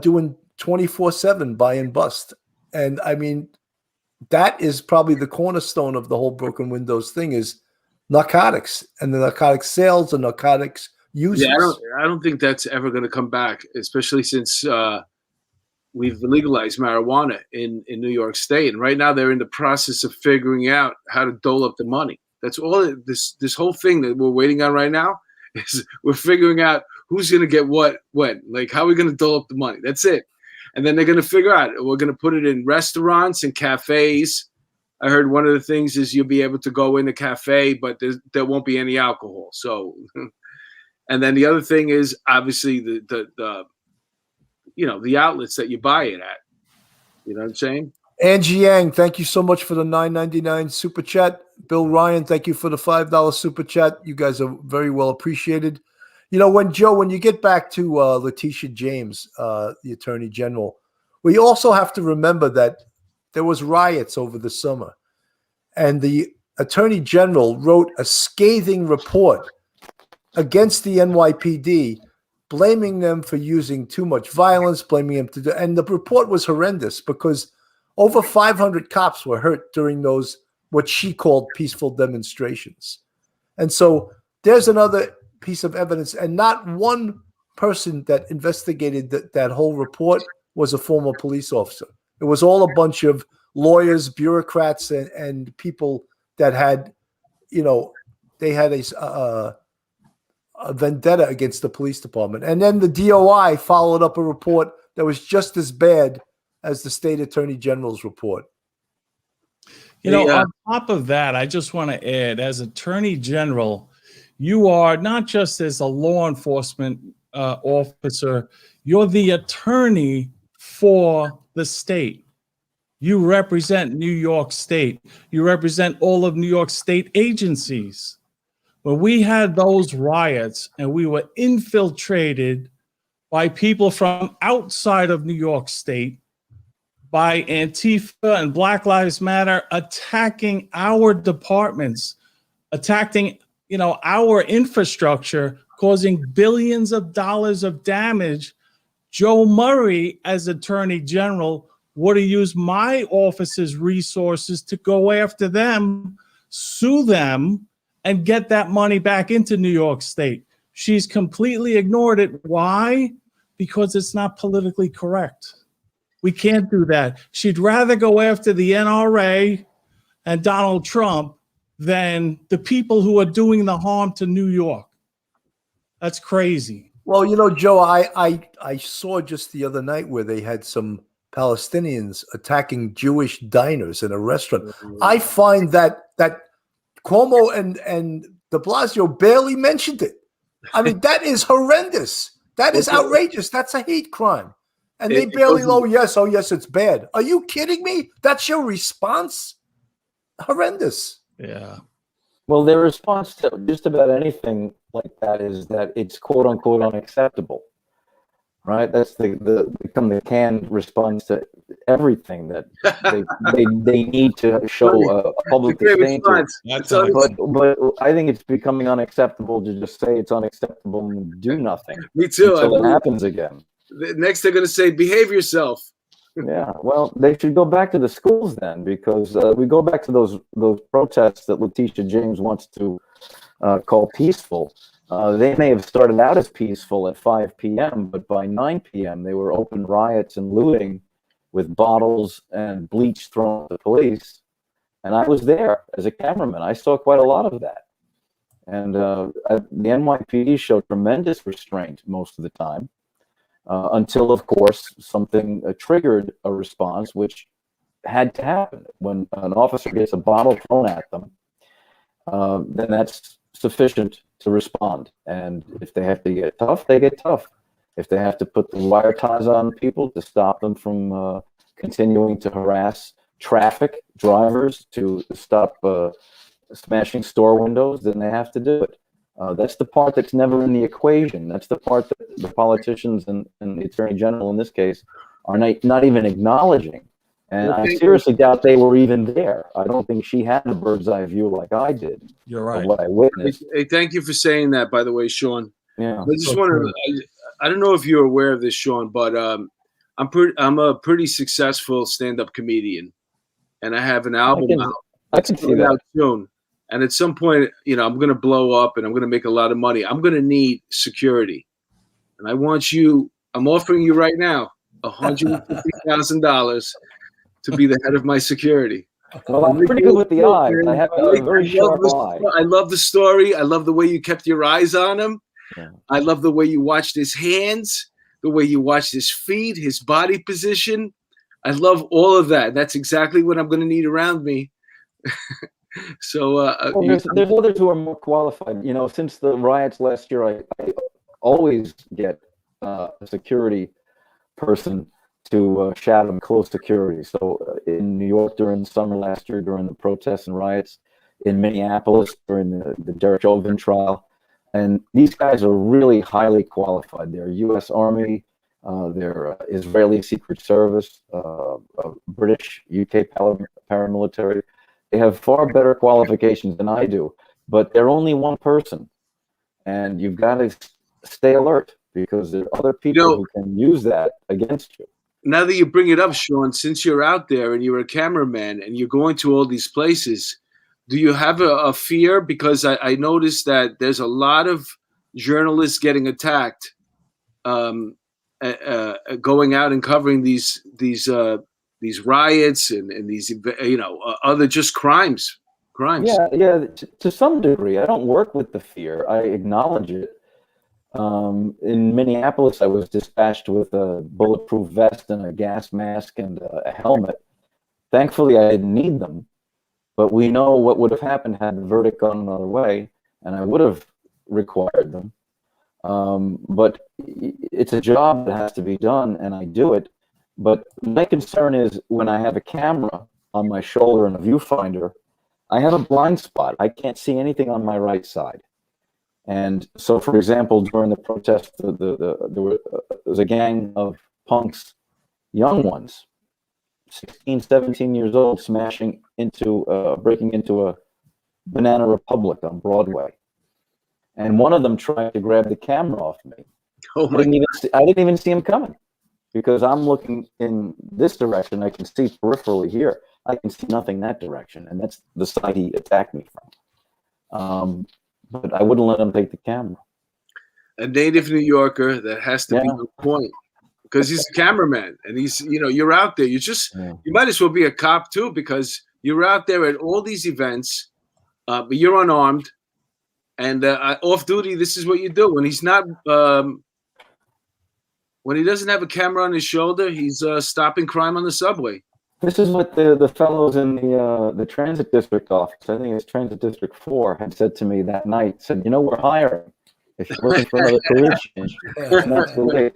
doing 24/7 buy and bust. And I mean, that is probably the cornerstone of the whole Broken Windows thing is narcotics and the narcotics sales and narcotics users. Yeah, I don't think that's ever going to come back, especially since we've legalized marijuana in New York State. And right now they're in the process of figuring out how to dole up the money. That's all this whole thing that we're waiting on right now is we're figuring out who's going to get what when. Like, how are we going to dole up the money? That's it. And then they're going to figure out, we're going to put it in restaurants and cafes. I heard one of the things is you'll be able to go in the cafe, but there won't be any alcohol. So, and then the other thing is obviously the outlets that you buy it at. You know what I'm saying? Angie Yang, thank you so much for the $9.99 super chat. Bill Ryan, thank you for the $5 super chat. You guys are very well appreciated. When you get back to Letitia James, the Attorney General, we also have to remember that there was riots over the summer, and the Attorney General wrote a scathing report against the NYPD, blaming them for using too much violence, blaming them and the report was horrendous because over 500 cops were hurt during those, what she called peaceful demonstrations. And so there's another piece of evidence, and not one person that investigated that whole report was a former police officer. It was all a bunch of lawyers, bureaucrats, and people that had, they had a vendetta against the police department. And then the DOI followed up a report that was just as bad as the state attorney general's report. On top of that, I just want to add, as attorney general, you are not just as a law enforcement officer, you're the attorney for the state. You represent New York State. You represent all of New York State agencies. When we had those riots and we were infiltrated by people from outside of New York State, by Antifa and Black Lives Matter attacking our departments, attacking our infrastructure, causing billions of dollars of damage, Joe Murray, as Attorney General, would have used my office's resources to go after them, sue them, and get that money back into New York State. She's completely ignored it. Why? Because it's not politically correct. We can't do that. She'd rather go after the NRA and Donald Trump than the people who are doing the harm to New York. That's crazy. Well, Joe, I saw just the other night where they had some Palestinians attacking Jewish diners in a restaurant. I find that Cuomo and de Blasio barely mentioned it. I mean, that is horrendous. That is outrageous. That's a hate crime. And they barely know, yes, it's bad. Are you kidding me? That's your response? Horrendous. Yeah. Well, their response to just about anything like that is that it's quote unquote unacceptable. right? That's become the canned response to everything that they need to show a public disdain to. But I think it's becoming unacceptable to just say it's unacceptable and do nothing. Me too. Until it happens again. Next, they're going to say, behave yourself. Yeah, well, they should go back to the schools then, because we go back to those protests that Letitia James wants to call peaceful. They may have started out as peaceful at 5 p.m., but by 9 p.m. they were open riots and looting with bottles and bleach thrown at the police. And I was there as a cameraman. I saw quite a lot of that. And the NYPD showed tremendous restraint most of the time. Until, of course, something triggered a response, which had to happen. When an officer gets a bottle thrown at them, then that's sufficient to respond. And if they have to get tough, they get tough. If they have to put the wire ties on people to stop them from continuing to harass traffic drivers, to stop smashing store windows, then they have to do it. That's the part that's never in the equation. That's the part that the politicians and the Attorney General in this case are not even acknowledging. And I seriously doubt they were even there. I don't think she had a bird's eye view like I did. You're right. Of what I witnessed. Hey, thank you for saying that, by the way, Sean. Yeah. I just want to. I don't know if you're aware of this, Sean, but I'm a pretty successful stand-up comedian, and I have an album out. I can see that out soon. And at some point, I'm going to blow up and I'm going to make a lot of money. I'm going to need security. And I'm offering you right now $150,000 to be the head of my security. Well, I'm pretty good with the eyes. I have a very sharp eye. I love the story. I love the way you kept your eyes on him. Yeah. I love the way you watched his hands, the way you watched his feet, his body position. I love all of that. That's exactly what I'm going to need around me. So there's others who are more qualified. Since the riots last year, I always get a security person to shadow close security. So in New York during the summer last year, during the protests and riots, in Minneapolis during the Derek Chauvin trial, and these guys are really highly qualified. They're U.S. Army, they're Israeli Secret Service, British, UK paramilitary. They have far better qualifications than I do, but they're only one person, and you've got to stay alert because there are other people who can use that against you. Now that you bring it up, Sean, since you're out there and you're a cameraman and you're going to all these places, do you have a fear? Because I noticed that there's a lot of journalists getting attacked, going out and covering these riots and these other just crimes. Yeah, to some degree. I don't work with the fear. I acknowledge it. In Minneapolis, I was dispatched with a bulletproof vest and a gas mask and a helmet. Thankfully, I didn't need them, but we know what would have happened had the verdict gone another way, and I would have required them. But it's a job that has to be done, and I do it. But my concern is when I have a camera on my shoulder and a viewfinder, I have a blind spot. I can't see anything on my right side. And so, for example, during the protest, there was a gang of punks, young ones, 16, 17 years old, breaking into a Banana Republic on Broadway. And one of them tried to grab the camera off me. I didn't even see him coming because I'm looking in this direction. I can see peripherally here. I can see nothing that direction. And that's the side he attacked me from. But I wouldn't let him take the camera. A native New Yorker that has to be on point because he's a cameraman and he's, you're out there. You might as well be a cop too because you're out there at all these events, but you're unarmed and off duty. This is what you do when he's not, when he doesn't have a camera on his shoulder, he's stopping crime on the subway. This is what the fellows in the transit district office, I think it's Transit District 4, had said to me that night. Said, we're hiring. If you're looking for another career change, it's not too late.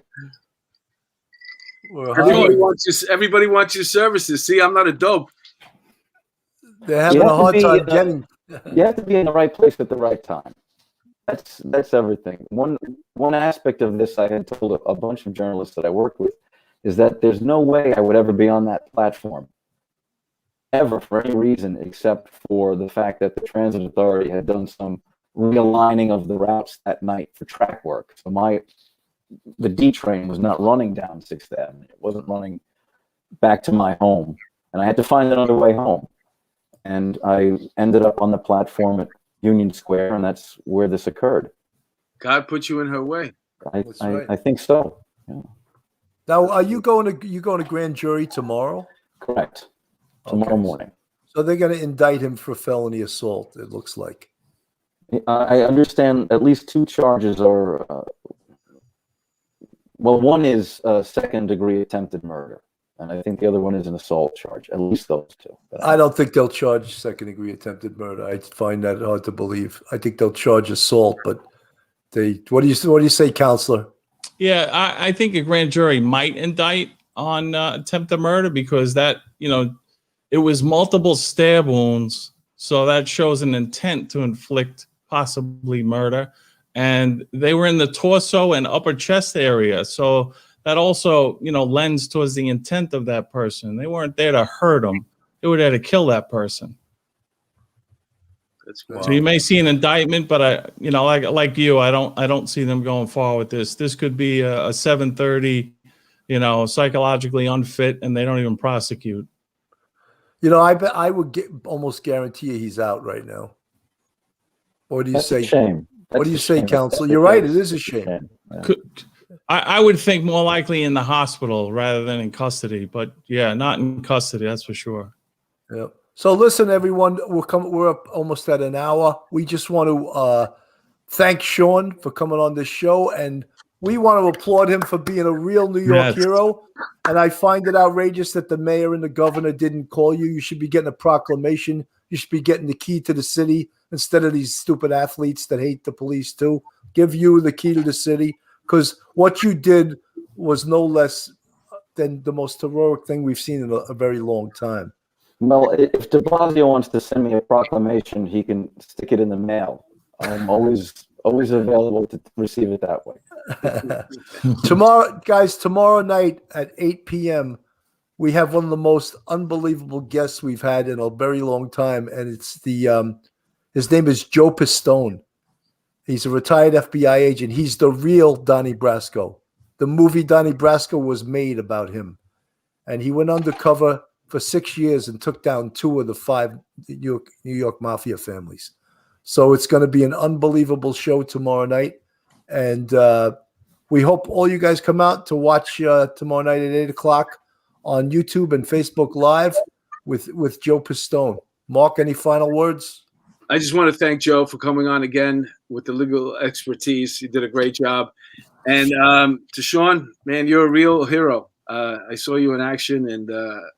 Everybody wants your services. See, I'm not a dope. They're having a hard time getting. You have to be in the right place at the right time. That's everything. One aspect of this I had told a bunch of journalists that I worked with is that there's no way I would ever be on that platform, ever, for any reason except for the fact that the transit authority had done some realigning of the routes that night for track work. So the D train was not running down 6th Avenue. It wasn't running back to my home, and I had to find another way home. And I ended up on the platform at Union Square, and that's where this occurred. God put you in her way. I think so. Yeah. Now, are you going to grand jury tomorrow? Correct. Tomorrow morning. So they're going to indict him for felony assault, it looks like. I understand at least 2 charges are, well, one is second-degree attempted murder, and I think the other one is an assault charge, at least those 2. I don't think they'll charge second-degree attempted murder. I find that hard to believe. I think they'll charge assault, but what do you say, counselor? Yeah, I think a grand jury might indict on attempted murder because that, it was multiple stab wounds. So that shows an intent to inflict possibly murder. And they were in the torso and upper chest area. So that also, lends towards the intent of that person. They weren't there to hurt them. They were there to kill that person. So you may see an indictment, but like you, I don't see them going far with this. This could be a 730, psychologically unfit, and they don't even prosecute. I would almost guarantee you he's out right now. What do you say? Shame. What do you say, counsel? You're right. It is a shame. Yeah. I would think more likely in the hospital rather than in custody, but yeah, not in custody. That's for sure. Yeah. So listen, everyone, we're up almost at an hour. We just want to thank Sean for coming on this show, and we want to applaud him for being a real New York hero. And I find it outrageous that the mayor and the governor didn't call you. You should be getting a proclamation. You should be getting the key to the city instead of these stupid athletes that hate the police too. Give you the key to the city, because what you did was no less than the most heroic thing we've seen in a very long time. Well, if de Blasio wants to send me a proclamation, he can stick it in the mail. I'm always available to receive it that way. Tomorrow night at 8 p.m., we have one of the most unbelievable guests we've had in a very long time, and it's his name is Joe Pistone. He's a retired FBI agent. He's the real Donnie Brasco. The movie Donnie Brasco was made about him, and he went undercover for 6 years and took down 2 of the 5 New York mafia families. So it's going to be an unbelievable show tomorrow night. And we hope all you guys come out to watch tomorrow night at 8 o'clock on YouTube and Facebook Live with Joe Pistone. Mark, any final words? I just want to thank Joe for coming on again with the legal expertise. He did a great job. And to Sean, man, you're a real hero. I saw you in action, and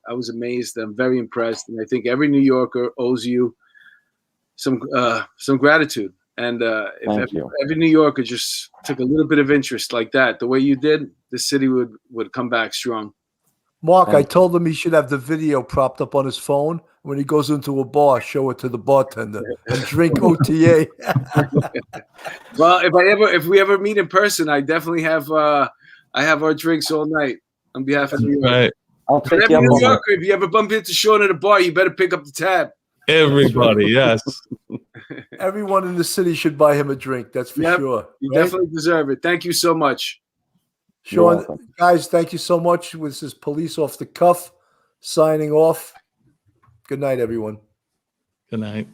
I was amazed. I'm very impressed, and I think every New Yorker owes you some gratitude. And if every New Yorker just took a little bit of interest like that, the way you did, the city would come back strong. Mark, I told him he should have the video propped up on his phone. When he goes into a bar, show it to the bartender and drink OTA. Well, if we ever meet in person, I definitely have our drinks all night on behalf of New York. Right. I'll take Every New Yorker, if you ever bump into Sean at a bar, you better pick up the tab. Everybody, yes. Everyone in the city should buy him a drink. That's for sure. You definitely deserve it. Thank you so much. Sean, guys, thank you so much. This is Police Off the Cuff signing off. Good night, everyone. Good night.